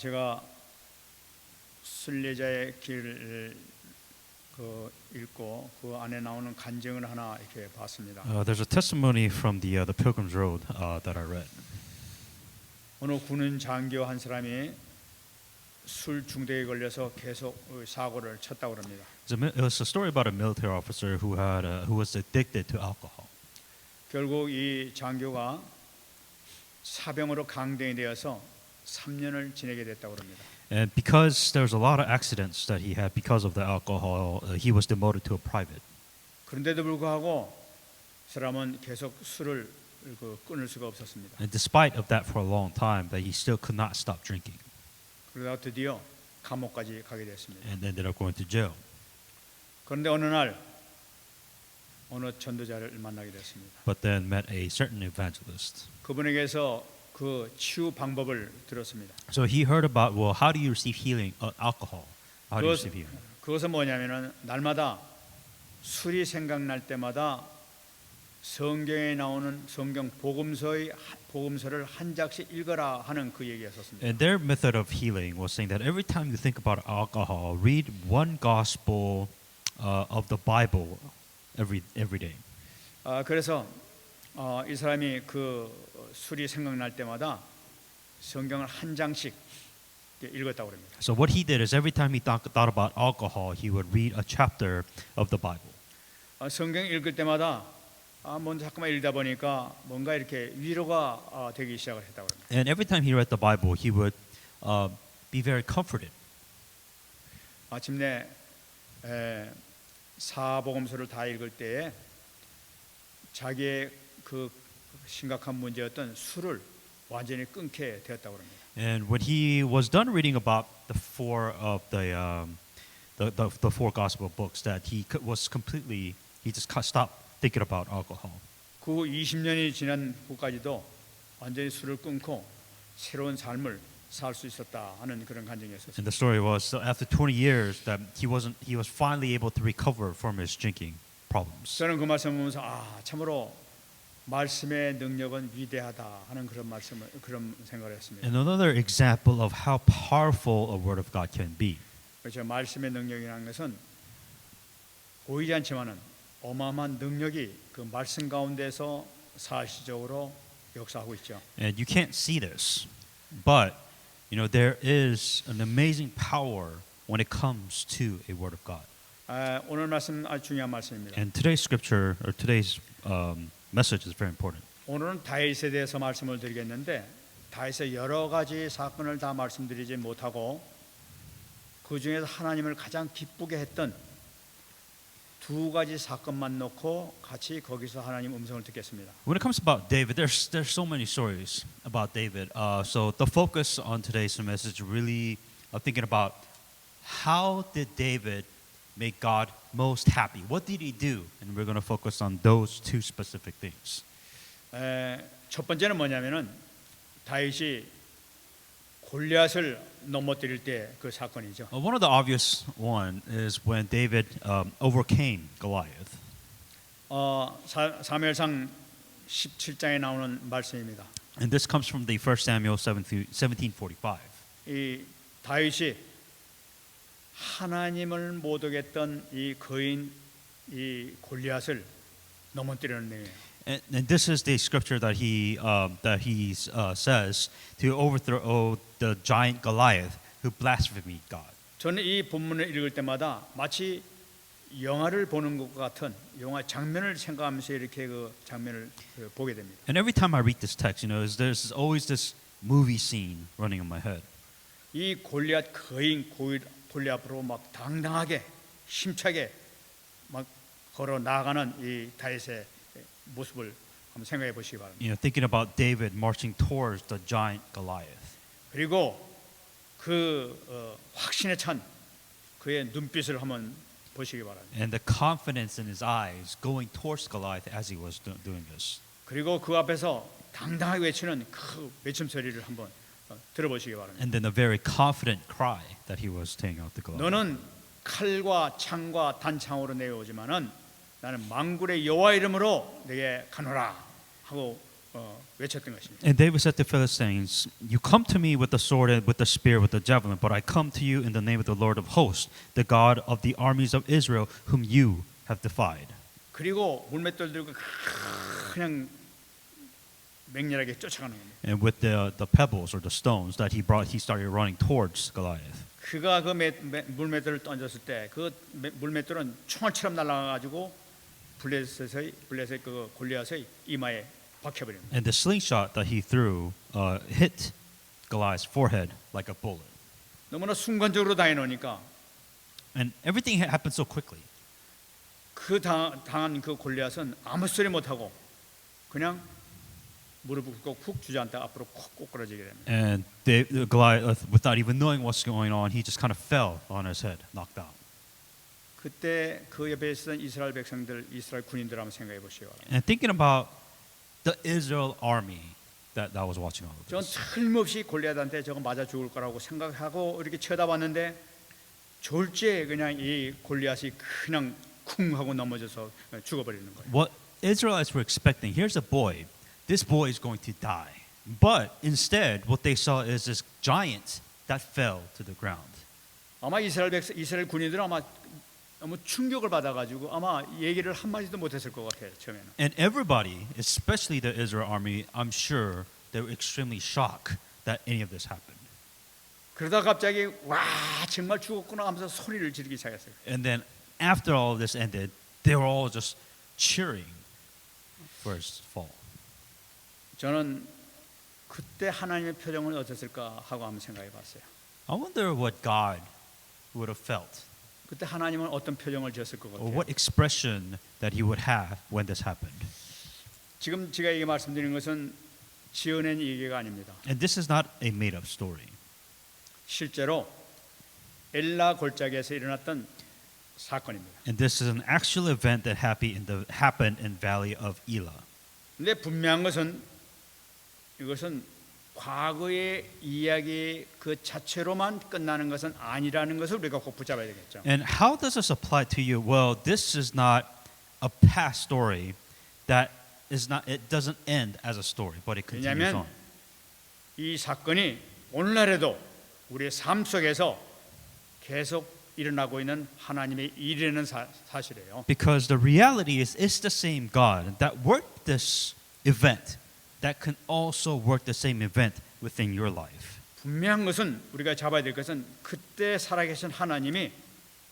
제가 순례자의 길을 읽고 그 안에 나오는 간증을 하나 이렇게 봤습니다. There's a testimony from the Pilgrim's Road that I read. 어느 군인 장교 한 사람이 술 중독에 걸려서 계속 사고를 쳤다고 합니다. It was a story about a military officer who was addicted to alcohol. 결국 이 장교가 사병으로 강등이 되어서 3년을 지내게 됐다고 합니다. And because there was a lot of accidents that he had because of the alcohol, he was demoted to a private. 그런데도 불구하고 사람은 계속 술을 끊을 수가 없었습니다. And despite of that for a long time, that he still could not stop drinking, 그러다가 드디어 감옥까지 가게 됐습니다. and ended up going to jail. 그런데 어느 날 어느 전도자를 만나게 됐습니다. But then met a certain evangelist. 그분에게서 그 치유 방법을 들었습니다. So he heard about, well, how do you receive healing of alcohol? How do you receive healing? 그것은 뭐냐면은 날마다 술이 생각날 때마다 성경에 나오는 성경 복음서를 한 장씩 읽어라 하는 그 얘기였었습니다. And their method of healing was saying that every time you think about alcohol, read one gospel of the Bible every day. 그래서 이 사람이 그 술이 생각날 때마다 성경을 한 장씩 읽었다고 합니다. So what he did is every time he thought about alcohol, he would read a chapter of the Bible. 성경 읽을 때마다 먼저 잠깐만 읽다 보니까 뭔가 이렇게 위로가 되기 시작을 했다고 합니다. And every time he read the Bible, he would be very comforted. 마침내 사복음서를 다 읽을 때에 자기의 그 심각한 문제였던 술을 완전히 끊게 되었다고 합니다. And when he was done reading about the four gospel books, that he just stopped thinking about alcohol. 그 후 20년이 지난 후까지도 완전히 술을 끊고 새로운 삶을 살 수 있었다 하는 그런 간증이었습니다. And the story was, so after 20 years that he was finally able to recover from his drinking problems. 저는 그 말씀을 보면서 참으로 말씀의 능력은 위대하다 하는 그런 생각을 했습니다. And another example of how powerful a word of God can be. 그렇죠. 말씀의 능력이라는 것은 보이지 않지만은 어마어마한 능력이 그 말씀 가운데서 사실적으로 역사하고 있죠. And you can't see this, but there is an amazing power when it comes to a word of God. 오늘 말씀 아주 중요한 말씀입니다. And today's scripture or today's message is very important. 오늘은 다윗에 대해서 말씀을 드리겠는데 다윗의 여러 가지 사건을 다 말씀드리지 못하고 그 중에서 하나님을 가장 기쁘게 했던 두 가지 사건만 놓고 같이 거기서 하나님 음성을 듣겠습니다. When it comes about David, there's so many stories about David. So the focus on today's message really thinking about how did David make God most happy? What did he do? And we're going to focus on those two specific things. 첫 번째는 뭐냐면은 다윗이 골리앗을 넘어뜨릴 때 그 사건이죠. One of the obvious one is when David overcame Goliath. 사무엘상 17장에 나오는 말씀입니다. And this comes from the 1 Samuel 17:45. 이 다윗이 하나님을 못 오겠던 이 거인 이 골리앗을 넘어뜨리는 내용이에요. And this is the scripture that he says to overthrow the giant Goliath who blasphemed God. 저는 이 본문을 읽을 때마다 마치 영화를 보는 것 같은 영화 장면을 생각하면서 이렇게 그 장면을 보게 됩니다. And every time I read this text, there's always this movie scene running in my head. 이 골리앗 거인 골리앗 앞으로 막 당당하게 힘차게 막 걸어 나가는 이 다윗의 모습을 한번 생각해 보시기 바랍니다. Thinking about David marching towards the giant Goliath. 그리고 그 확신에 찬 그의 눈빛을 한번 보시기 바랍니다. And the confidence in his eyes going towards Goliath as he was doing this. 그리고 그 앞에서 당당하게 외치는 그 외침 소리를 한번 들어보시기 바랍니다. And then the very confident cry that he was saying out to Goliath. 너는 칼과 창과 단창으로 내려오지만은 나는 만군의 여호와 이름으로 내게 가노라 하고 외쳤던 것입니다. And David said to Philistines, "You come to me with the sword and with the spear, with the javelin, but I come to you in the name of the Lord of hosts, the God of the armies of Israel, whom you have defied." 그리고 물맷돌 들고 그냥 맹렬하게 쫓아가는 겁니다. And with the pebbles or the stones that he brought, he started running towards Goliath. 그가 그 물맷돌을 던졌을 때 그 물맷돌은 총알처럼 날아가가지고 블레셋의 그 골리앗의 이마에 박혀버립니다. And the slingshot that he threw hit Goliath's forehead like a bullet. 너무나 순간적으로 당해놓으니까 And everything happened so quickly. 그 당한 그 골리앗은 아무 소리 못하고 그냥 무릎을 꿇고 훅 주저앉다 앞으로 콕 꼬꾸라지게 됩니다. And Goliath, without even knowing what's going on, he just kind of fell on his head, knocked out. 그때 그 옆에 있었던 이스라엘 백성들, 이스라엘 군인들 한번 생각해 보시기 바랍니다. And thinking about the Israel army that was watching all of 전 this. 틀림없이 골리앗한테 저거 맞아 죽을 거라고 생각하고 이렇게 쳐다봤는데 졸지에 그냥 이 골리앗이 그냥 쿵 하고 넘어져서 죽어버리는 거예요. What Israelites were expecting, here's a boy. This boy is going to die. But instead, what they saw is this giant that fell to the ground. 아마 이스라엘 군인들은 아마 너무 충격을 받아가지고 아마 얘기를 한 마디도 못했을 것 같아요 처음에는. And everybody, especially the Israel army, I'm sure they were extremely shocked that any of this happened. 그러다 갑자기 와 정말 죽었구나 하면서 소리를 지르기 시작했어요. And then after all of this ended, they were all just cheering for his fall. 저는 그때 하나님의 표정은 어땠을까 하고 한번 생각해봤어요. I wonder what God would have felt, 그때 하나님은 어떤 표정을 지었을 것 or 같아요. what expression that He would have when this happened. 지금 제가 이게 말씀드리는 것은 지어낸 얘기가 아닙니다. And this is not a made-up story. 실제로 엘라 골짜기에서 일어났던 사건입니다. And this is an actual event that happened in Valley of Elah. 근데 분명한 것은 이것은 과거의 이야기 그 자체로만 끝나는 것은 아니라는 것을 우리가 꼭 붙잡아야 되겠죠. And how does this apply to you? Well, this is not a past story that is not. It doesn't end as a story, but it continues 왜냐하면 on. 이 사건이 오늘날에도 우리의 삶 속에서 계속 일어나고 있는 하나님의 일이라는 사실이에요. Because the reality is, it's the same God that worked this event that can also work the same event within your life. 분명한 것은 우리가 잡아야 될 것은 그때 살아계신 하나님이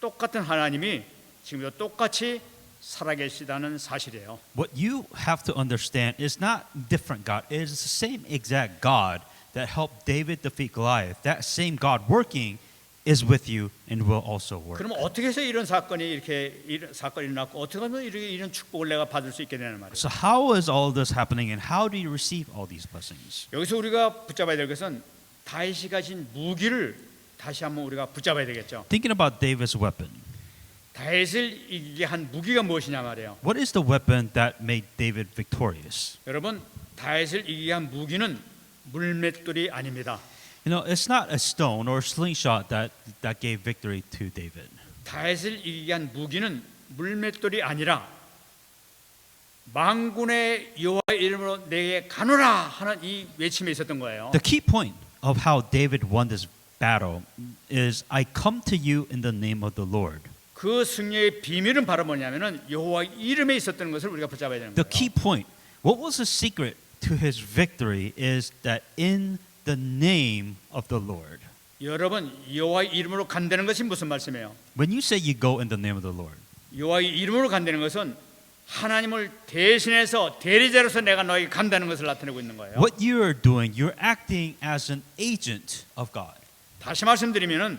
똑같은 하나님이 지금도 똑같이 살아계시다는 사실이에요. What you have to understand is not different God. It is the same exact God that helped David defeat Goliath. That same God working is with you and will also work. 그러면 어떻게 해서 이런 사건이 사건이 일어났고 어떻게 하면 이런 축복을 내가 받을 수 있게 되는 말이에요. So how is all this happening and how do you receive all these blessings? 여기서 우리가 붙잡아야 될 것은 다윗이 가진 무기를 다시 한번 우리가 붙잡아야 되겠죠. Thinking about David's weapon. 다윗을 이기게 한 무기가 무엇이냐 말이에요. What is the weapon that made David victorious? 여러분, 다윗을 이기게 한 무기는 물맷돌이 아닙니다. You know, it's not a stone or a slingshot that gave victory to David. 다윗을 이기게 한 무기는 물맷돌이 아니라 만군의 여호와의 이름으로 내게 가노라 하는 이 외침이 있었던 거예요. The key point of how David won this battle is I come to you in the name of the Lord. 그 승리의 비밀은 바로 뭐냐면은 여호와 이름에 있었던 것을 우리가 붙잡아야 되는 The 거예요. key point, what was the secret to his victory is that in the name of the Lord. 여러분, 여호와 이름으로 간다는 것이 무슨 말씀이에요? When you say you go in the name of the Lord, 여호와 이름으로 간다는 것은 하나님을 대신해서 대리자로서 내가 너에게 간다는 것을 나타내고 있는 거예요. what you are doing, you're acting as an agent of God. 다시 말씀드리면은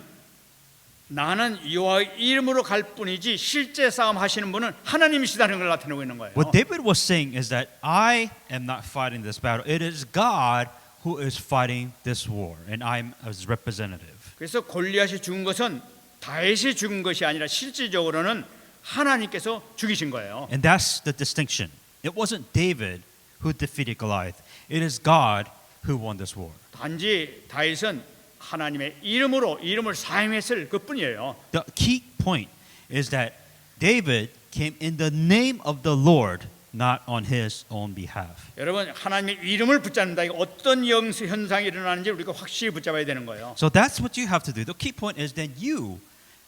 나는 여호와 이름으로 갈 뿐이지 실제 싸움 하시는 분은 하나님이시다는 걸 나타내고 있는 거예요. What David was saying is that I am not fighting this battle. It is God who is fighting this war, and I'm his representative. 그래서 골리앗이 죽은 것은 다윗이 죽은 것이 아니라 실질적으로는 하나님께서 죽이신 거예요. And that's the distinction. It wasn't David who defeated Goliath. It is God who won this war. 단지 다윗은 하나님의 이름으로 이름을 사용했을 그뿐이에요. The key point is that David came in the name of the Lord not on his own behalf. 여러분 하나님의 이름을 붙잡는다. 이거 어떤 현상이 일어나는지 우리가 확실히 붙잡아야 되는 거예요. So that's what you have to do. The key point is that you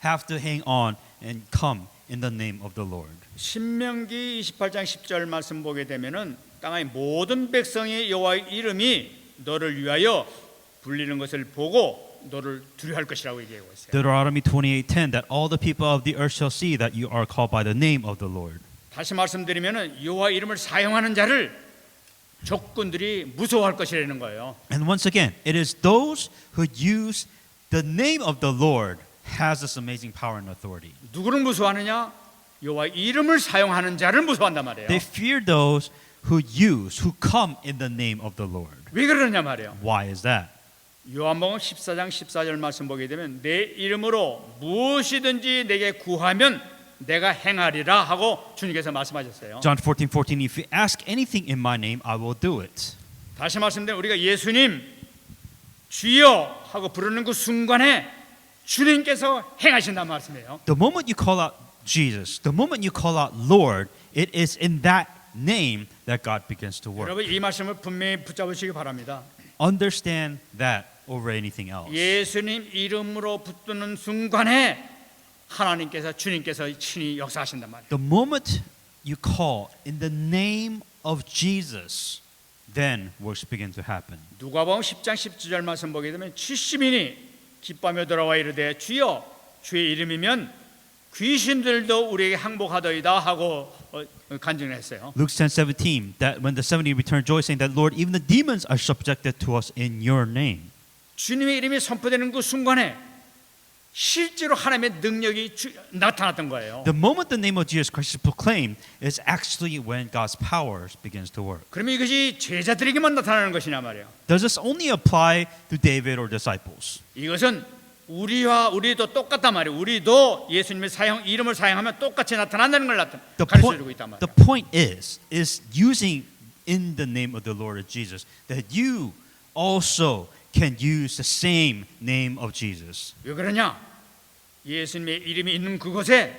have to hang on and come in the name of the Lord. 신명기 28장 10절 말씀 보게 되면은 땅의 모든 백성이 여호와의 이름이 너를 위하여 불리는 것을 보고 너를 두려워할 것이라고 얘기하고 있어요. Deuteronomy 28:10 that all the people of the earth shall see that you are called by the name of the Lord. 다시 말씀드리면은 여호와 이름을 사용하는 자를 적군들이 무서워할 것이라는 거예요. And once again, it is those who use the name of the Lord has this amazing power and authority. 누구를 무서워하느냐? 여호와 이름을 사용하는 자를 무서워한단 말이에요. They fear those who come in the name of the Lord. 왜 그러냐 말이에요. Why is that? 요한복음 14장 14절 말씀 보게 되면 내 이름으로 무엇이든지 내게 구하면 내가 행하리라 하고 주님께서 말씀하셨어요. John 14:14 If you ask anything in my name, I will do it. 다시 말씀드리면 우리가 예수님 주여 하고 부르는 그 순간에 주님께서 행하신다는 말씀이에요. The moment you call out Jesus, the moment you call out Lord, it is in that name that God begins to work. 여러분 이 말씀을 분명히 붙잡으시기 바랍니다. Understand that over anything else. 예수님 이름으로 붙드는 순간에 하나님께서 주님께서 친히 역사하신단 말이에요. The moment you call in the name of Jesus, then works begin to happen. 누가복음 10장 17절 말씀 보게 되면 70인이 기뻐하며 돌아와 이르되 주여 주의 이름이면 귀신들도 우리에게 항복하더이다 하고 간증을 했어요. Luke 10:17 that when the 70 returned rejoicing that Lord even the demons are subjected to us in your name. 주님의 이름이 선포되는 그 순간에 실제로 하나님의 능력이 나타났던 거예요. The moment the name of Jesus Christ is proclaimed is actually when God's power begins to work. 그러면 이것이 제자들에게만 나타나는 것이냐 말이에요. Does this only apply to David or disciples? 이것은 우리도 똑같단 말이에요. 우리도 예수님의 이름을 사용하면 똑같이 나타난다는 걸 가르쳐주고 있단 말이에요. The point is using in the name of the Lord Jesus that you also can use the same name of Jesus. 왜 그러냐? 예수님의 이름이 있는 그곳에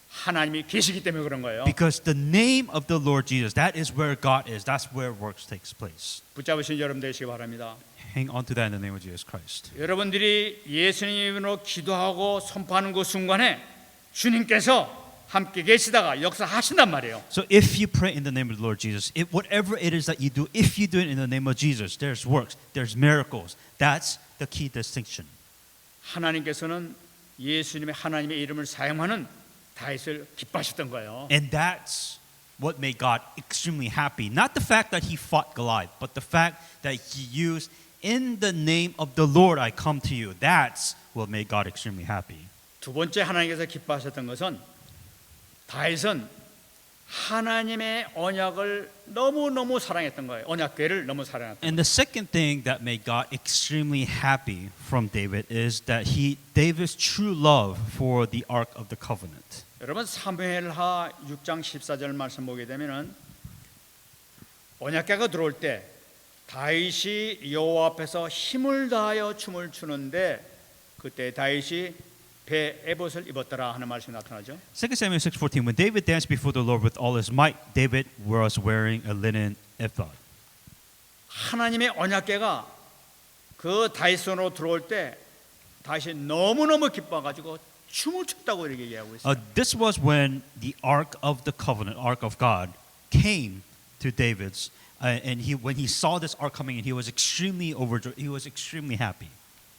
하나님이 계시기 때문에 그런 거예요. Because the name of the Lord Jesus, that is where God is. That's where works takes place. 붙잡으신 여러분 되시기 바랍니다. Hang on to that in the name of Jesus Christ. 여러분들이 예수님으로 기도하고 선포하는 그 순간에 주님께서 함께 계시다가 역사하신단 말이에요. So if you pray in the name of the Lord Jesus, whatever it is that you do, if you do it in the name of Jesus, there's works, there's miracles. That's the key distinction. 하나님께서는 예수님의 하나님의 이름을 사용하는 다윗을 기뻐하셨던 거예요. And that's what made God extremely happy. Not the fact that he fought Goliath, but the fact that he used in the name of the Lord I come to you. That's what made God extremely happy. 두 번째 하나님께서 기뻐하셨던 것은 다윗은 하나님의 언약을 너무너무 사랑했던 거예요. 언약궤를 너무 사랑했던 거예요. And the second thing that made God extremely happy from David is that David's true love for the Ark of the Covenant. 여러분 사무엘하 6장 14절 말씀 보게 되면은 언약궤가 들어올 때 다윗이 여호와 앞에서 힘을 다하여 춤을 추는데 그때 다윗이 배 에봇을 입었더라 하는 말씀이 나타나죠. 2 Samuel 6:14 When David danced before the Lord with all his might, David was wearing a linen ephod. 하나님의 언약궤가 그 다윗 손으로 들어올 때 다윗이 너무너무 기뻐가지고 춤을 췄다고 이렇게 얘기하고 있어요. This was when the Ark of the Covenant, Ark of God, came to David's, and when he saw this Ark coming in, he was extremely overjoyed. He was extremely happy.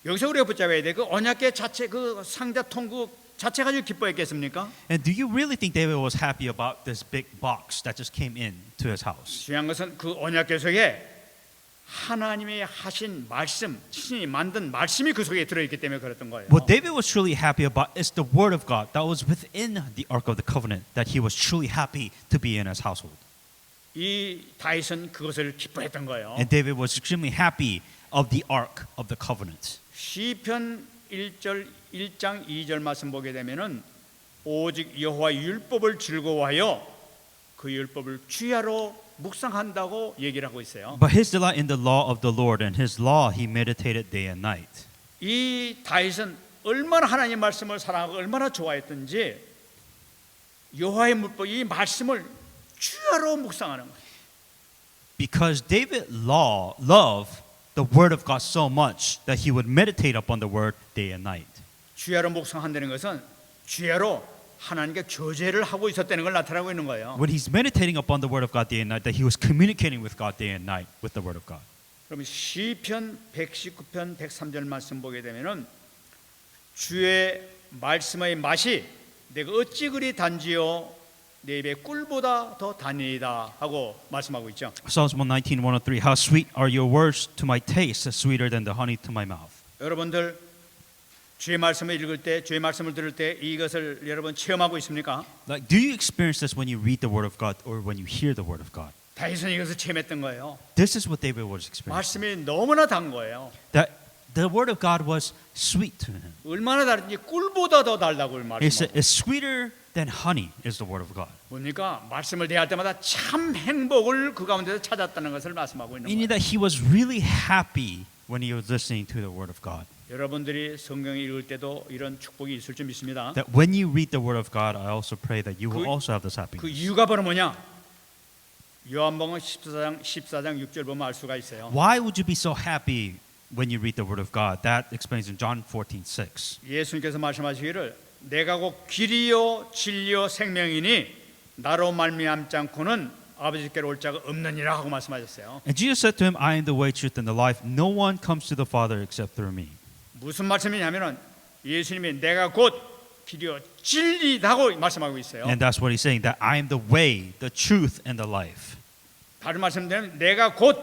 여기서 우리가 붙잡아야 돼. 그 언약궤 자체 그 상자통 그 자체 가지고 기뻐했겠습니까? And do you really think David was happy about this big box that just came in to his house? 중요한 것은 그 언약궤 속에 하나님이 하신 말씀, 신이 만든 말씀이 그 속에 들어있기 때문에 그랬던 거예요. What David was truly happy about is the word of God that was within the Ark of the Covenant, that he was truly happy to be in his household. 이 다윗은 그것을 기뻐했던 거예요. And David was extremely happy of the Ark of the Covenant. 시편 1장 2절 말씀 보게 되면은 오직 여호와 율법을 즐거워하여 그 율법을 주야로 묵상한다고 얘기를 하고 있어요. But his delight in the law of the Lord, and his law he meditated day and night. 이 다윗은 얼마나 하나님 말씀을 사랑하고 얼마나 좋아했던지 여호와의 율법 이 말씀을 주야로 묵상하는 거예요. Because David loved the word of God so much that he would meditate upon the word day and night. 주야로 묵상한다는 것은 주야로 하나님께 교제를 하고 있었다는 걸 나타내고 있는 거예요. When he's meditating upon the word of God day and night, that he was communicating with God day and night with the word of God. 그럼 시편 119편 103절 말씀 보게 되면은 주의 말씀의 맛이 내가 어찌 그리 단지요 내 입에 꿀보다 더 단이다 하고 말씀하고 있죠. Psalms 119, 103, how sweet are your words to my taste, sweeter than the honey to my mouth. 여러분들 주의 말씀을 읽을 때, 주의 말씀을 들을 때 이것을 여러분 체험하고 있습니까? Like, do you experience this when you read the word of God or when you hear the word of God? 다윗은 이것을 체험했던 거예요. This is what David was experiencing. 말씀이 너무나 단 거예요. That the word of God was sweet to him. 얼마나 다른지 꿀보다 더 달다고 It's, 말씀하고. it's sweeter than honey is the word of God. 뭡니까? 말씀을 대할 때마다 참 행복을 그 가운데서 찾았다는 것을 말씀하고 있는 Meaning 거예요. that he was really happy when he was listening to the word of God. 여러분들이 성경을 읽을 때도 이런 축복이 있을 줄 믿습니다. That when you read the word of God, I also pray that you will 그- also have this 그 happiness. 이유가 바로 뭐냐? 요한복음 14장 6절 보면 알 수가 있어요. Why would you be so happy when you read the word of God? That explains in John 14:6. 예수님께서 말씀하시기를 내가 곧 길이요 진리요 생명이니 나로 말미암지 않고는 아버지께로 올 자가 없느니라 하고 말씀하셨어요. And Jesus said to him, I am the way, truth, and the life. No one comes to the Father except through me. 무슨 말씀이냐면은 예수님이 내가 곧 길이요 진리다고 말씀하고 있어요. And that's what he's saying, that I am the way, the truth, and the life. 다른 말씀드리면 내가 곧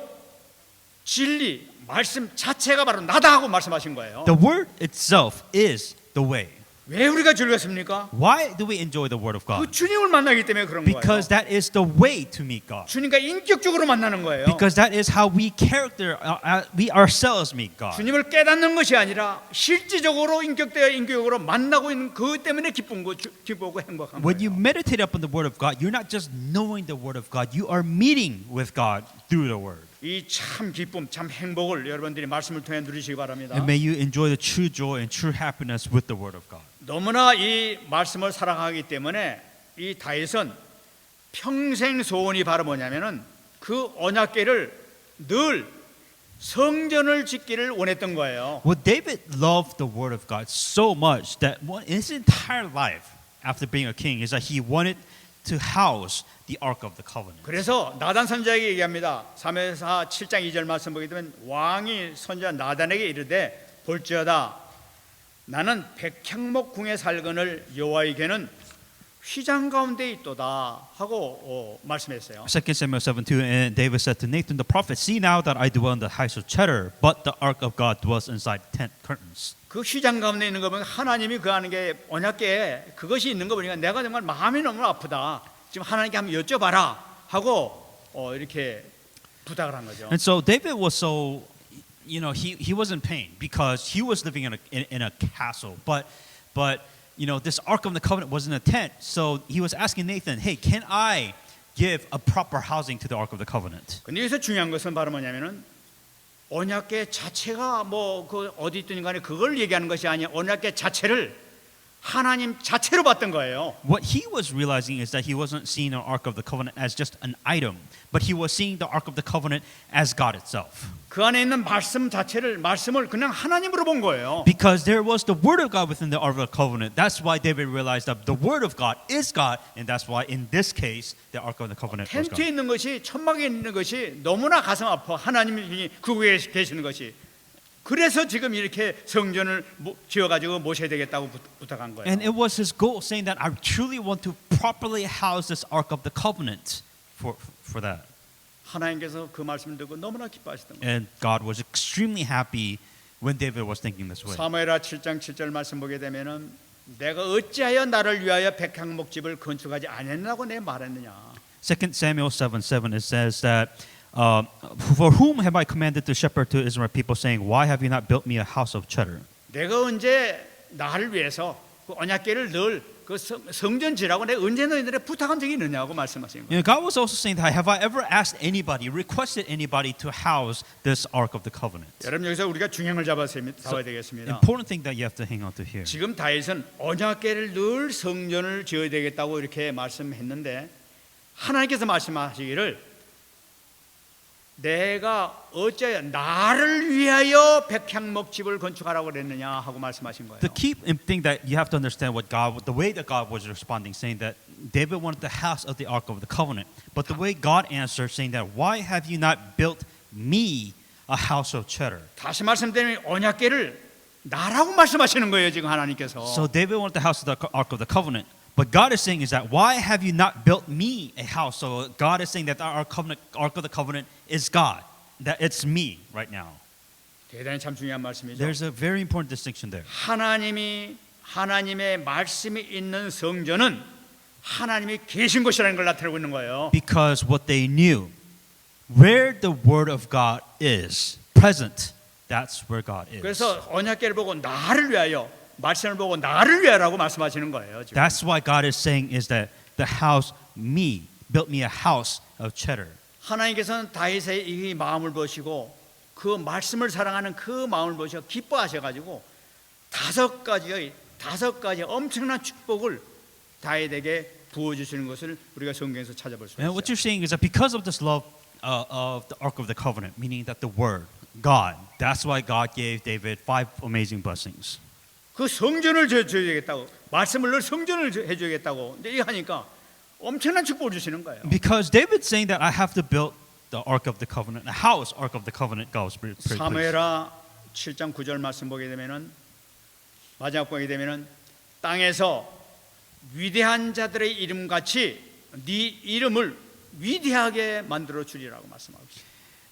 진리 말씀 자체가 바로 나다 하고 말씀하신 거예요. The word itself is the way. 왜 우리가 즐겼습니까? Why do we enjoy the word of 그 God? 주님을 만나기 때문에 그런 거예요. Because that is the way to meet God. 주님과 인격적으로 만나는 거예요. Because that is how we we ourselves meet God. 주님을 깨닫는 것이 아니라 실질적으로 인격적으로 만나고 있는 그 때문에 기쁘고 행복한 When you 거예요. meditate upon the word of God, you're not just knowing the word of God, you are meeting with God through the word. 이 참 기쁨, 참 행복을 여러분들이 말씀을 통해 누리시기 바랍니다. And may you enjoy the true joy and true happiness with the word of God. 너무나 이 말씀을 사랑하기 때문에 이 다윗은 평생 소원이 바로 뭐냐면은 그 언약궤를 늘 성전을 짓기를 원했던 거예요. Well, David loved the word of God so much that in his entire life, after being a king, is that he wanted to house the Ark of the Covenant. 그래서 나단 선지자에게 얘기합니다. 3회사 7장 2절 말씀 보게 되면 왕이 선지자 나단에게 이르되 볼지어다 나는 백향목 궁에 살거늘 여호와에게는 휘장 가운데 있도다 하고 말씀했어요. 2 Samuel 7:2, and David said to Nathan the prophet, See now that I dwell in the heights of Cheddar, but the ark of God dwells inside tent curtains. 그 휘장 가운데 있는 거 보면 하나님이 그 하는 게 언약궤에 그것이 있는 거 보니까 내가 정말 마음이 너무 아프다. 지금 하나님께 한번 여쭤봐라 하고 이렇게 부탁을 한 거죠. And so David was so, he was in pain because he was living in a castle, but this Ark of the Covenant was in a tent. So he was asking Nathan, hey, can I give a proper housing to the Ark of the Covenant? 근데 여기서 중요한 것은 바로 뭐냐면은 언약궤 자체가 뭐 그 어디 있든 간에 그걸 얘기하는 것이 아니야. 언약궤 자체를 하나님 자체로 봤던 거예요. What he was realizing is that he wasn't seeing the Ark of the Covenant as just an item, but he was seeing the Ark of the Covenant as God itself. 그 안에 있는 말씀을 그냥 하나님으로 본 거예요. Because there was the Word of God within the Ark of the Covenant. That's why David realized that the Word of God is God, and that's why in this case the Ark of the Covenant was 텐트에 God. 있는 것이 천막에 있는 것이 너무나 가슴 아파. 하나님이 그 위에 계시는 것이. 그래서 지금 이렇게 성전을 지어가지고 모셔야 되겠다고 부탁한 거예요. And it was his goal, saying that I truly want to properly house this Ark of the Covenant for that. 하나님께서 그 말씀을 듣고 너무나 기뻐하셨던 거예요. And God was extremely happy when David was thinking this way. 사무엘하 7장 7절 말씀 보게 되면은 내가 어찌하여 나를 위하여 백향목집을 건축하지 아니했냐고 내 말했느냐. 2 Samuel 7:7 it says that for whom have I commanded to shepherd to Israel people, saying, Why have you not built me a house of cheddar? 내가 언제 나를 위해서 그 언약궤를 늘 그 성전 지라고 내가 언제 너희들에 부탁한 적이 있느냐고 말씀하시는 거예요. God was also saying that, have I ever asked anybody, requested anybody to house this Ark of the Covenant? 여러분 여기서 우리가 균형을 잡아야 되겠습니다. Important thing that you have to hang on to here. 지금 다윗은 언약궤를 늘 성전을 지어야 되겠다고 이렇게 말씀했는데 하나님께서 말씀하시기를 내가 어째 나를 위하여 백향목집을 건축하라고 그랬느냐 하고 말씀하신 거예요. The key thing that you have to understand the way that God was responding, saying that David wanted the house of the Ark of the Covenant, but the way God answered, saying that why have you not built me a house of cheddar? 다시 말씀드리면 언약궤를 나라고 말씀하시는 거예요, 지금 하나님께서. So David wanted the house of the Ark of the Covenant, but God is saying is that why have you not built me a house? So God is saying that our Ark of the Covenant is God, that it's me right now. 대단히 참 중요한 말씀이죠. There's a very important distinction there. 하나님의 말씀이 있는 성전은 하나님이 계신 곳이라는 걸 나타내고 있는 거예요. Because what they knew, where the word of God is present, that's where God is. 그래서 언약궤를 보고 나를 위하여, 말씀을 보고 나를 위하라고 말씀하시는 거예요. 지금. That's why God is saying is that the house me built me a house of cheddar. 하나님께서는 다윗의 이 마음을 보시고 그 말씀을 사랑하는 그 마음을 보시고 기뻐하셔가지고 다섯 가지 엄청난 축복을 다윗에게 부어주시는 것을 우리가 성경에서 찾아볼 수 있어요. And what you're saying is that because of this love of the Ark of the Covenant, meaning that the Word, God, that's why God gave David 5 amazing blessings. 그 성전을 줘야겠다고, 말씀을 늘 성전을 해줘야겠다고 이제 하니까 엄청난 축복을 주시는 거예요. Because David's saying that I have to build the Ark of the Covenant, the house Ark of the Covenant. God was pretty pleased. 사무엘하 7장 9절 말씀 보게 되면은 마지막 보게 되면은 땅에서 위대한 자들의 이름 같이 네 이름을 위대하게 만들어 주리라고 말씀하고 있어요.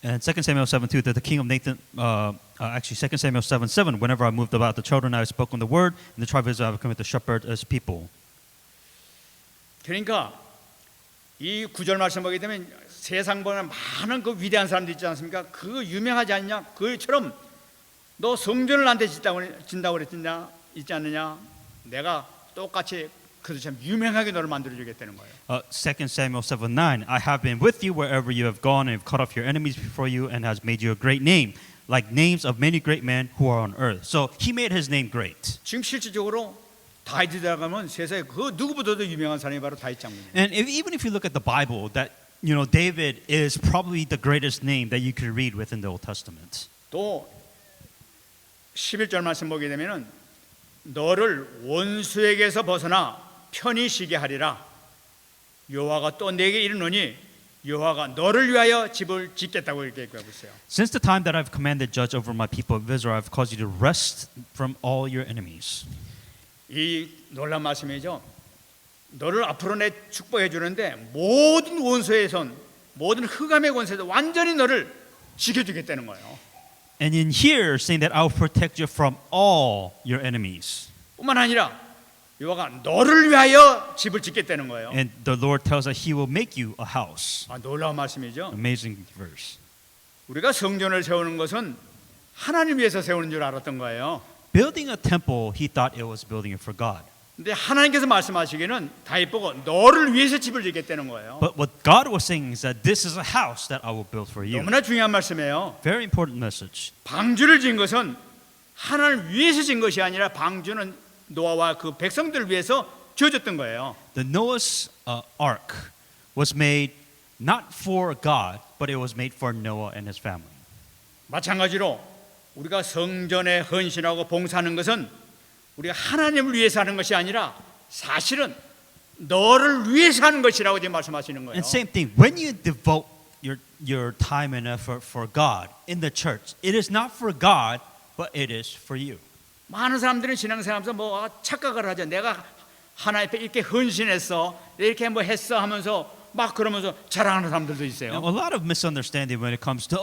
And 2 Samuel 7:2, that the king of Nathan, actually 2 Samuel 7:7, whenever I moved about the children, I have spoken the word, and the tribe of Israel have come to shepherd as people. 그러니까 이 구절 말씀 보게 되면 세상 보는 많은 그 위대한 사람들 있지 않습니까? 그 유명하지 않냐? 그처럼 너 성전을 나한테 진다고 그랬냐? 있지 않느냐? 내가 똑같이 그처럼 유명하게 너를 만들어 주겠다는 거예요. 2 Samuel 7:9, I have been with you wherever you have gone, and have cut off your enemies before you, and has made you a great name, like names of many great men who are on earth. So he made his name great. 지금 실질적으로 다윗에 들어가면 세상에 그 누구보다도 유명한 사람이 바로 다윗 장군이에요. And even if you look at the Bible, that David is probably the greatest name that you could read within the Old Testament. 또 11절 말씀 보게 되면은 너를 원수에게서 벗어나 편히 쉬게 하리라. 여호와가 또 내게 이르노니 여호와가 너를 위하여 집을 짓겠다고 이렇게 얘기하고 있어요. Since the time that I've commanded judge over my people of Israel, I've caused you to rest from all your enemies. 이 놀라운 말씀이죠. 너를 앞으로 내 축복해 주는데 모든 원수의 손, 모든 흑암의 권세도 완전히 너를 지켜주겠다는 거예요. And in here, saying that I will protect you from all your enemies. 뿐만 아니라 여호와가 너를 위하여 집을 짓겠다는 거예요. And the Lord tells that He will make you a house. 놀라운 말씀이죠. Amazing verse. 우리가 성전을 세우는 것은 하나님 위해서 세우는 줄 알았던 거예요. Building a temple, he thought it was building it for God. 근데 하나님께서 말씀하시기는 다윗 보고 너를 위해서 집을 짓겠다는 거예요. But what God was saying is that this is a house that I will build for you. 너무나 중요한 말씀이에요. Very important message. 방주를 지은 것은 하나님을 위해서 지은 것이 아니라 방주는 노아와 그 백성들을 위해서 지어졌던 거예요. The Noah's ark was made not for God, but it was made for Noah and his family. 마찬가지로 우리가 성전에 헌신하고 봉사하는 것은 우리가 하나님을 위해서 하는 것이 아니라 사실은 너를 위해서 하는 것이라고 지금 말씀하시는 거예요. And same thing, when you devote your time and effort for God in the church, it is not for God, but it is for you. 많은 사람들은 신앙생활하면서 뭐 착각을 하죠. 내가 하나님 앞에 이렇게 헌신했어, 이렇게 뭐 했어 하면서 막 그러면서 자랑하는 사람들도 있어요. A lot of misunderstanding when it comes to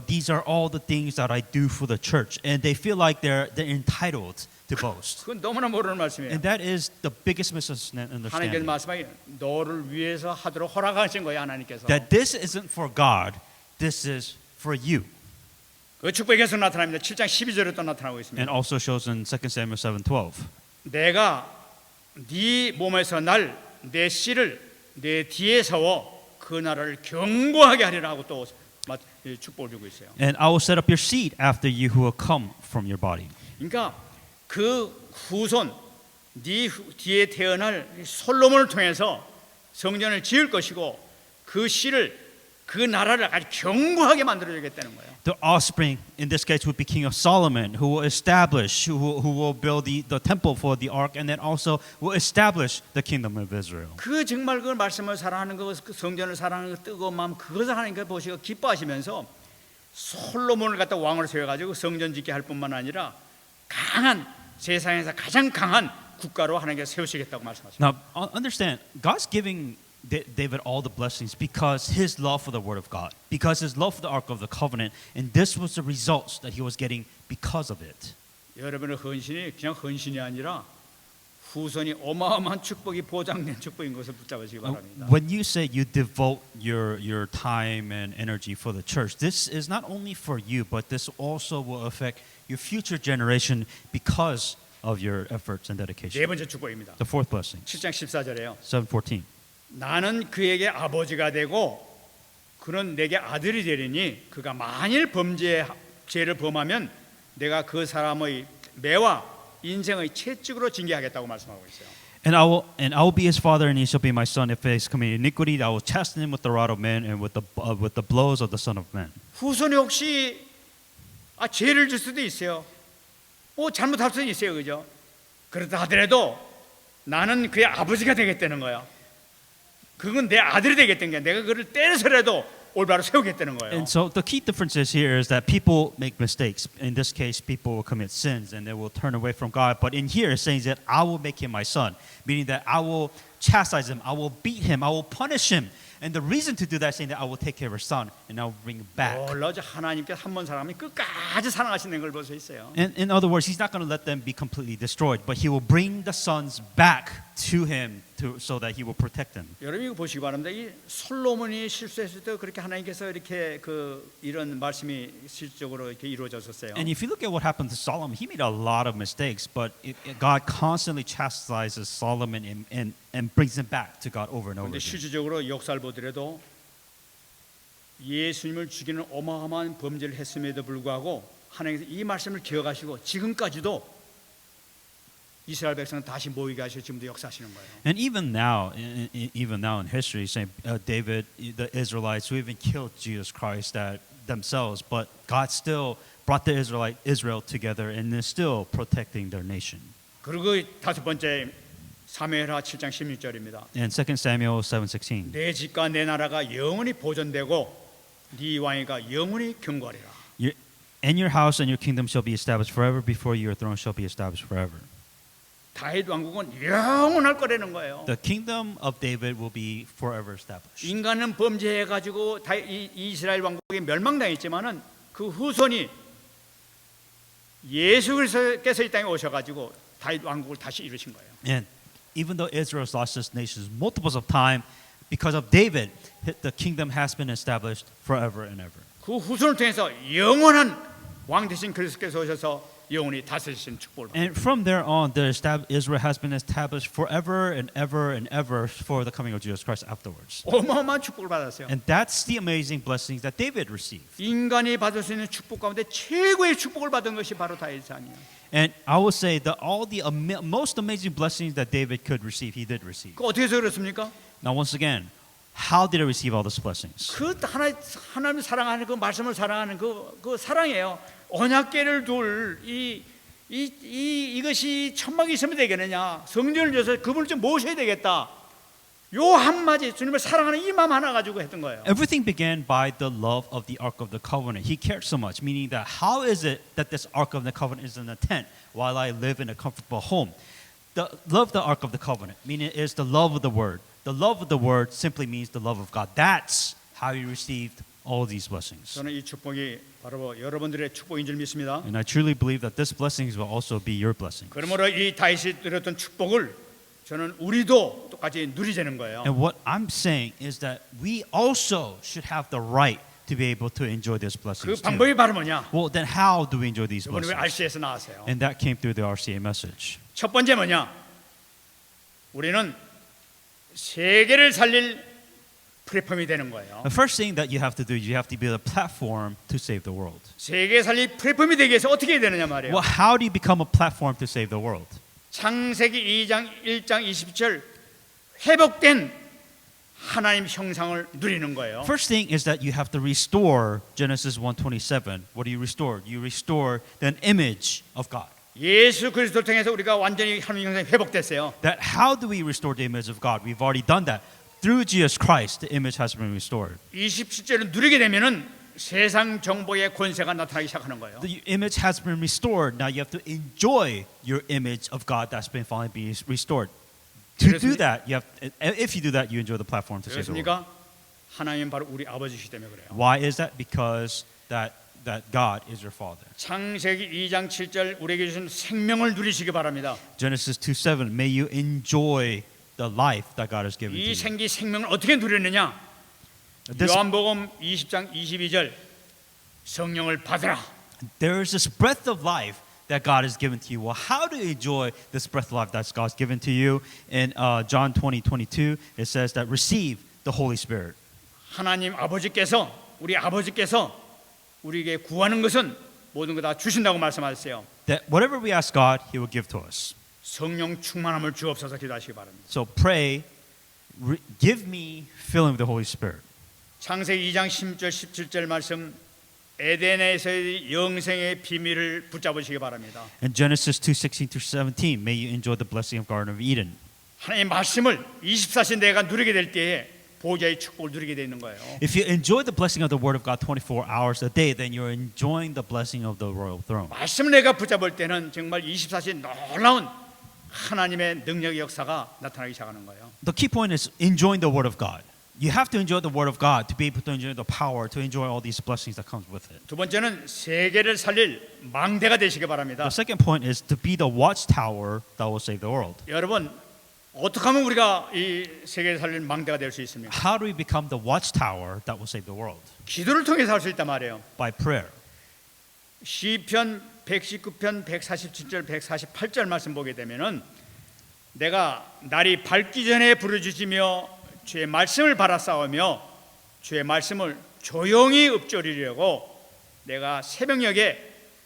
these are all the things that I do for the church, and they feel like they're entitled to boast. 그건 너무나 모르는 말씀이에요. And that is the biggest 하나님께서 misunderstanding. 말씀하기 너를 위해서 하도록 허락하신 거예요, 하나님께서. That this isn't for God, this is for you. 그 축복의 계속 나타납니다. 7장 12절에 또 나타나고 있습니다. And also shows in 2 Samuel 7:12. 내가 네 몸에서 날 내 씨를 내 뒤에 세워 그 나라를 견고하게 하리라 하고 또 축복을 주고 있어요. And I will set up your seed after you who will come from your body. 그러니까 그 후손 네 뒤에 태어날 솔로몬을 통해서 성전을 지을 것이고 그 씨를 그 나라를 아주 견고하게 만들어주겠다는 거예요. The offspring in this case would be King of Solomon, who will establish, who will build the temple for the ark, and then also will establish the kingdom of Israel. 그 정말 그 말씀을 사랑하는 거, 그 성전을 사랑하는 그 뜨거운 마음, 그것을 하나님께 보시고 기뻐하시면서 솔로몬을 갖다 왕으로 세워가지고 성전 짓게 할 뿐만 아니라 강한 세상에서 가장 강한 국가로 하나님께 세우시겠다고 말씀하십니다. Now, understand, God's giving David all the blessings because his love for the Word of God, because his love for the Ark of the Covenant, and this was the results that he was getting because of it. 여러분의 헌신이 그냥 헌신이 아니라 후손이 어마어마한 축복이 보장된 축복인 것을 붙잡으시기 바랍니다. When you say you devote your time and energy for the church, this is not only for you, but this also will affect your future generation because of your efforts and dedication. 네 번째 축복입니다. The fourth blessing, 7장 14절에요. 7:14. 나는 그에게 아버지가 되고 그는 내게 아들이 되리니 그가 만일 죄를 범하면 내가 그 사람의 매와 인생의 채찍으로 징계하겠다고 말씀하고 있어요. And I will be his father, and he shall be my son. If he has committed iniquity, I will chasten him with the rod of man and with the blows of the Son of Man. 후손이 혹시 죄를 질 수도 있어요. 잘못할 수도 있어요, 그죠? 그렇다 하더라도 나는 그의 아버지가 되겠다는 거야. 그건 내 아들이 되겠다는 게 내가 그를 때려서라도 올바로 세우겠다는 거예요. And so the key difference is here is that people make mistakes. In this case, people will commit sins and they will turn away from God. But in here, it's saying that I will make him my son, meaning that I will chastise him, I will beat him, I will punish him. And the reason to do that is saying that I will take care of his son and I will bring him back. 놀라죠. 하나님께서 한 번 사람이 끝까지 사랑하시는 걸 볼 수 있어요. And in other words, he's not going to let them be completely destroyed, but he will bring the sons back to him so that he will protect them. 여러분 이거 보시기 바랍니다. 이 솔로몬이 실수했을 때 그렇게 하나님께서 이렇게 이런 말씀이 실질적으로 이렇게 이루어졌었어요. And if you look at what happened to Solomon, he made a lot of mistakes, but God constantly chastises Solomon and brings him back to God over and over 그런데 again. 실질적으로 역사를 보더라도 예수님을 죽이는 어마어마한 범죄를 했음에도 불구하고 하나님께서 이 말씀을 기억하시고 지금까지도 이스라엘 백성은 다시 모이게 하시고 지금도 역사하시는 거예요. And even now in history, saying David, the Israelites who even killed Jesus Christ themselves, but God still brought Israel together and is still protecting their nation. 그리고 다섯 번째 사무엘하 7장 16절입니다. And 2 Samuel 7:16. 내 집과 내 나라가 영원히 보존되고 네 왕위가 영원히 경고하리라. And your house and your kingdom shall be established forever before your throne shall be established forever. 다윗 왕국은 영원할 거라는 거예요. The kingdom of David will be forever established. 인간은 범죄해 가지고 이스라엘 왕국이 멸망당했지만은 그 후손이 예수 그리스도께서 이 땅에 오셔 가지고 다윗 왕국을 다시 이루신 거예요. And even though Israel has lost its nations multiples of time, because of David, the kingdom has been established forever and ever. 그 후손을 통해서 영원한 왕 대신 그리스도께서 오셔서 영원히 다스리신 축복을 받습니다. And from there on, Israel has been established forever and ever and ever for the coming of Jesus Christ afterwards. 어마어마한 축복을 받았어요. And that's the amazing blessings that David received. 인간이 받을 수 있는 축복 가운데 최고의 축복을 받은 것이 바로 다윗이 아니에요. And I will say that all the most amazing blessings that David could receive, he did receive. 그 어떻게 해서 그렇습니까? Now, once again, how did he receive all these blessings? 그 하나님을 사랑하는 그 말씀을 사랑하는 그 사랑이에요. 언약궤를 둘 이것이 천막이 있으면 되겠느냐? 성전을 줘서 그분을 좀 모셔야 되겠다. 요 한마디 주님을 사랑하는 이 마음 하나 가지고 했던 거예요. Everything began by the love of the Ark of the Covenant. He cared so much, meaning that how is it that this Ark of the Covenant is in a tent while I live in a comfortable home? The love of the Ark of the Covenant, meaning it is the love of the Word. The love of the Word simply means the love of God. That's how he received all these blessings. 저는 이 축복이 바로 여러분들의 축복인 줄 믿습니다. And I truly believe that these blessings will also be your blessings. 그러므로 이 다윗이 누렸던 축복을 저는 우리도 똑같이 누리자는 거예요. And what I'm saying is that we also should have the right to be able to enjoy these 그 blessings too. 방법이 바로 뭐냐? Well, then how do we enjoy these 이번에 왜 blessings? RC에서 나왔어요? And that came through the RCA message. 첫 번째 뭐냐? 우리는 세계를 살릴 플랫폼이 되는 거예요. The first thing that you have to do is you have to build a platform to save the world. 세계 살릴 플랫폼이 되기 위해서 어떻게 해야 되느냐 말이에요. Well, how do you become a platform to save the world? 창세기 2장 1장 20절 회복된 하나님 형상을 누리는 거예요. First thing is that you have to restore Genesis 1:27. What do you restore? You restore the image of God. 예수 그리스도를 통해서 우리가 완전히 하나님 형상이 회복됐어요. That how do we restore the image of God? We've already done that. Through Jesus Christ, the image has been restored. 27절을 누리게 되면은 세상 정복의 권세가 나타나기 시작하는 거예요. The image has been restored. Now you have to enjoy your image of God that's been finally being restored. To do that, you have. If you do that, you enjoy the platform to save the world. 그렇습니까? 하나님 바로 우리 아버지시기 때문에 그래요. Why is that? Because that God is your Father. 창세기 2장 7절 우리에게 주신 생명을 누리시기 바랍니다. Genesis 2:7. May you enjoy the life that God has given to 이 you. 생명을 어떻게 누리느냐? This, 요한복음 20장 22절 성령을 받으라. there is this breath of life that God has given to you. Well, how do you enjoy this breath of life that God's given to you? In John 20:22, it says that receive the Holy Spirit. 하나님 아버지께서 우리 아버지께서 우리에게 구하는 것은 모든 거 다 주신다고 말씀하셨어요. That whatever we ask God, He will give to us. 성령 충만함을 주옵소서 기도하시기 바랍니다. So pray, give me filling with the Holy Spirit. 창세기 2장 10절 17절 말씀 에덴에서의 영생의 비밀을 붙잡으시기 바랍니다. In Genesis 2:16-17, may you enjoy the blessing of Garden of Eden. 하나님의 말씀을 24시 내가 누리게 될 때에 보좌의 축복을 누리게 되는 거예요. If you enjoy the blessing of the Word of God 24 hours a day, then you're enjoying the blessing of the royal throne. 말씀을 내가 붙잡을 때는 정말 24시 놀라운 하나님의 능력의 역사가 나타나기 시작하는 거예요. The key point is enjoying the Word of God. You have to enjoy the Word of God to be able to enjoy the power, to enjoy all these blessings that comes with it. 두 번째는 세계를 살릴 망대가 되시기 바랍니다. The second point is to be the watchtower that will save the world. 여러분 어떻게 하면 우리가 이 세계를 살릴 망대가 될 수 있습니까? How do we become the watchtower that will save the world? 기도를 통해서 할 수 있단 말이에요. By prayer. 시편 119편 147절 148절 말씀 보게 되면은 내가 날이 밝기 전에 부르짖으며 주의 말씀을 바라싸우며 주의 말씀을 조용히 읊조리려고 내가 새벽녘에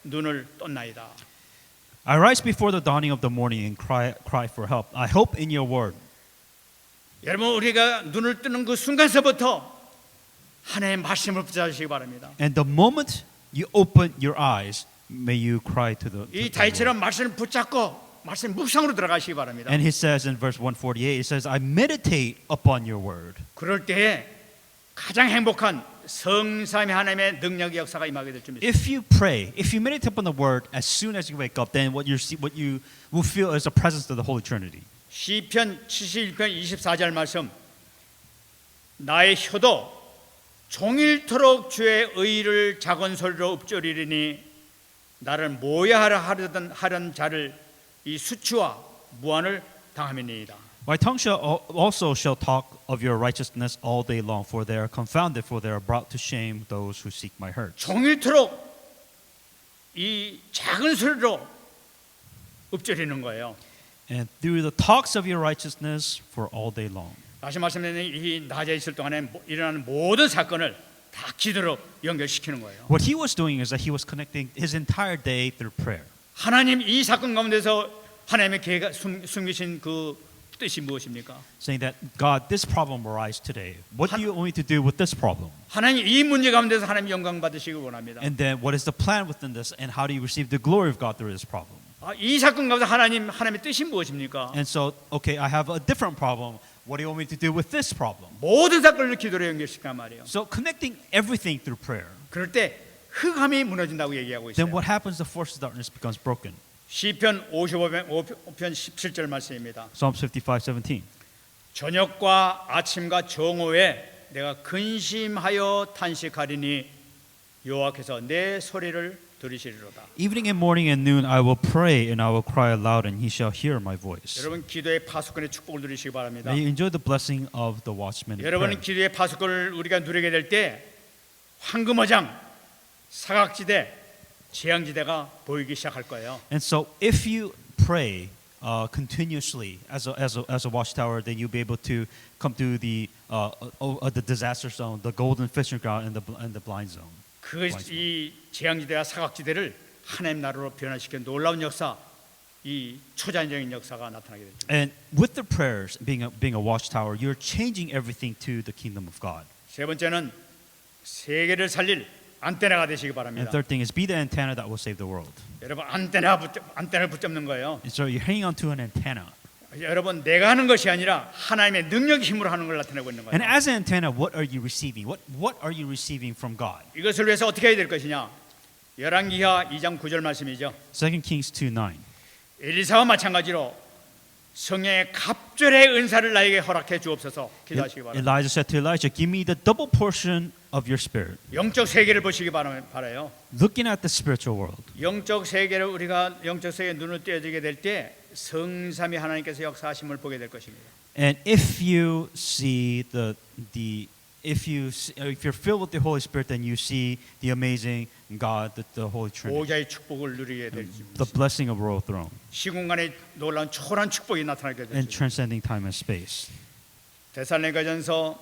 눈을 떴나이다. I rise before the dawning of the morning and cry for help. I hope in your word. 여러분 우리가 눈을 뜨는 그 순간서부터 하나님의 말씀을 붙잡으시기 바랍니다. And the moment you open your eyes, may you cry to the 이 Lord. 다윗처럼 말씀을 붙잡고 말씀 묵상으로 들어가시기 바랍니다. And he says in verse 148, it says, I meditate upon your word. 그럴 때에 가장 행복한 성삼위 하나님의 능력의 역사가 임하게 될 줄 믿습니다. If you pray, if you meditate upon the word as soon as you wake up, then what you will feel is the presence of the Holy Trinity. 시편 71편 24절 말씀 나의 혀도 종일토록 주의 의를 작은 소리로 읊조리리니 나를 모해하려 하려던 자를 이 수치와 무한을 당함이니이다. My tongue also shall talk of your righteousness all day long, for they are confounded, for they are brought to shame those who seek my hurt. 종일토록 이 작은 소리로 읊조리는 거예요. And through the talks of your righteousness for all day long. 다시 말씀드리면 이 낮에 있을 동안에 일어나는 모든 사건을 다 기도로 연결시키는 거예요. What he was doing is that he was connecting his entire day through prayer. 하나님 이 사건 가운데서 하나님의 계획 숨기신 그 뜻이 무엇입니까? Saying that God, this problem arises today. What do you want me to do with this problem? 하나님 이 문제 가운데서 하나님 영광 받으시길 원합니다. And then what is the plan within this, and how do you receive the glory of God through this problem? 이 사건 가운데 하나님의 뜻이 무엇입니까? And so, okay, I have a different problem. What do you want me to do with this problem? 모든 사건을 기도로 연결시키란 말이에요. So connecting everything through prayer. 그럴 때 흑암이 무너진다고 얘기하고 있어요. Then what happens? The force of darkness becomes broken. 시편 55편 17절 말씀입니다. Psalms 55:17. 저녁과 아침과 정오에 내가 근심하여 탄식하리니 여호와께서 내 소리를 들으시리로다. Evening and morning and noon I will pray and I will cry aloud and he shall hear my voice. 여러분 기도의 파수꾼의 축복을 누리시기 바랍니다. May you enjoy the blessing of the watchman in 여러분 prayer. 기도의 파수꾼을 우리가 누리게 될 때 황금어장, 사각지대, 재앙지대가 보이기 시작할 거예요. And so if you pray continuously as a watchtower, then you'll be able to come to the disaster zone, the golden fishing ground, and the blind zone. 그 이 재앙지대와 사각지대를 하나님 나라로 변화시키는 놀라운 역사 이 초자연적인 역사가 나타나게 되죠. And with the prayers being a watchtower, you're changing everything to the kingdom of God. 세 번째는 세계를 살릴 안테나가 되시기 And 바랍니다. third thing is be the antenna that will save the world. 여러분 안테나를 붙잡는 거예요. And so you're hanging onto an antenna. 여러분 내가 하는 것이 아니라 하나님의 능력의 힘으로 하는 걸 나타내고 있는 And 거예요. as an antenna, what are you receiving? What are you receiving from God? 이것을 위해서 어떻게 해야 될 것이냐? 열왕기하 2장 9절 말씀이죠. 2 Kings 2:9. 엘리사와 마찬가지로 성령의 갑절의 은사를 나에게 허락해 주옵소서 기도하시기 바랍니다. Elijah said to Elijah, "Give me the double portion of your spirit." 영적 세계를 보시기 바라요. Looking at the spiritual world. 영적 세계를 우리가 영적 세계에 눈을 띄어지게 될 때 성삼위 하나님께서 역사하심을 보게 될 것입니다. And if you see if you're filled with the Holy Spirit, then you see the amazing God, the Holy Trinity, 보호자의 축복을 누리게 될 the blessing of royal throne, 시공간의 놀라운 초월한 축복이 나타나게 and 됩니다. transcending time and space. 데살로니가전서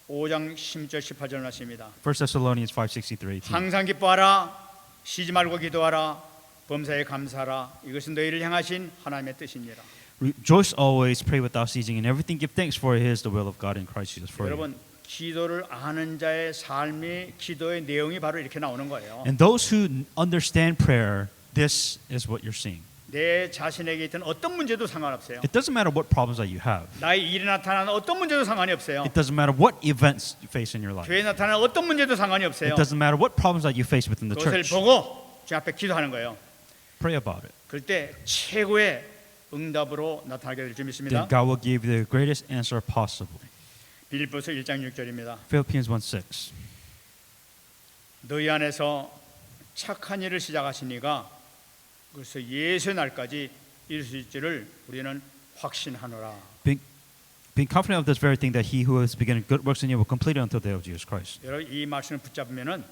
5장 16절 18절 말씀입니다. 1 Thessalonians 5:63-18. 항상 기뻐하라, 쉬지 말고 기도하라, 범사에 감사하라. 이것은 너희를 향하신 하나님의 뜻이니라. Rejoice always, pray without ceasing, and everything give thanks, for it is the will of God in Christ Jesus for you. 여러분 기도를 아는 자의 삶이 기도의 내용이 바로 이렇게 나오는 거예요. And those who understand prayer, this is what you're seeing. 내 자신에게 있던 어떤 문제도 상관없어요. It doesn't matter what problems that you have. 나의 일에 나타나는 어떤 문제도 상관이 없어요. It doesn't matter what events you face in your life. 교회에 나타나는 어떤 문제도 상관이 없어요. It doesn't matter what problems that you face within the 그것을 church. 보고 주 앞에 기도하는 거예요. Pray about it. 그럴 때 최고의 응답으로 나타나게 될 줄 믿습니다. Then God will give you the greatest answer possible. 빌립보서 1장 6절입니다. Philippians 1:6. 너희 안에서 착한 일을 시작하시니가 그래서 예수의 날까지 이룰 수 있기를 우리는 확신하노라. Being confident of this very thing, that he who has begun good works in you will complete it until the day of Jesus Christ. 여러분 이 말씀을 붙잡으면은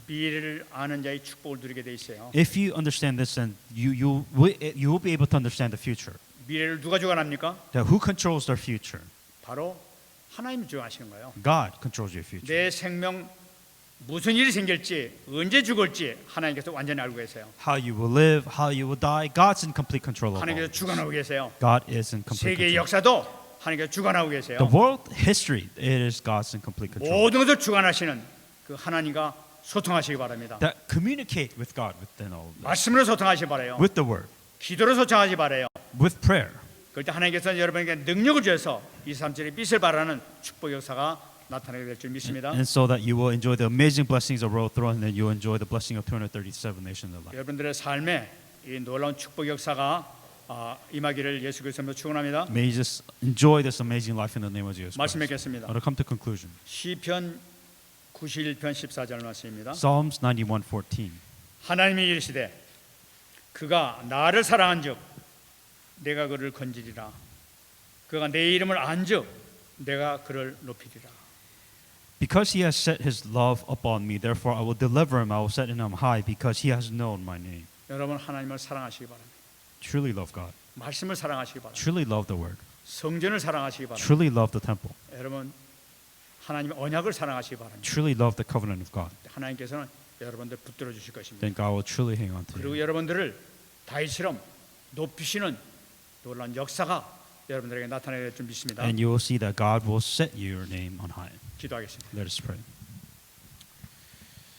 미래를 아는 자의 축복을 누리게 돼 있어요. If you understand this, then you will be able to understand the future. 미래를 누가 주관합니까? That who controls their future? 바로 하나님이 주관하시는 거예요. God controls your future. 내 생명 무슨 일이 생길지 언제 죽을지 하나님께서 완전히 알고 계세요. How you will live, how you will die, God's in complete control of all. 하나님께서 주관하고 계세요. God is in complete 세계의 control. 역사도 하나님께서 주관하고 계세요. The world history, it is God's in complete control. 모든 것을 주관하시는 그 하나님과 소통하시기 바랍니다. That communicate with God within all of this. 말씀으로 소통하시기 바라요. With the word, 기도로 소통하시기 바라요. with prayer. 그럴 때 하나님께서 여러분에게 능력을 주셔서 23절의 빛을 발하는 축복 역사가 나타나게 될 줄 믿습니다. And so that you will enjoy the amazing blessings of royal throne, and then you will enjoy the blessing of 237 nations of life. 여러분들의 삶에 이 놀라운 축복 역사가 임하기를 예수 그리스도로 축원합니다. May you just enjoy this amazing life in the name of Jesus 말씀 Christ. 맺겠습니다. I'll come to conclusion. 시편 91편 14절 말씀입니다. Psalms 91:14. 하나님이 이르시되 그가 나를 사랑한즉 내가 그를 건지리라. 그가 내 이름을 안즉 내가 그를 높이리라. Because he has set his love upon me, therefore I will deliver him. I will set him high, because he has known my name. 여러분 하나님을 사랑하시기 바랍니다. Truly love God. 말씀을 사랑하시기 바랍니다. Truly love the word. 성전을 사랑하시기 바랍니다. Truly love the temple. 여러분 하나님의 언약을 사랑하시기 바랍니다. Truly love the covenant of God. 하나님께서는 여러분들 붙들어 주실 것입니다. Then God will truly hang on to 그리고 you. 여러분들을 다윗처럼 높이시는 놀라운 역사가 여러분들에게 나타나게 될 줄 믿습니다. And you will see that God will set your name on high. 기도하겠습니다. Let us pray.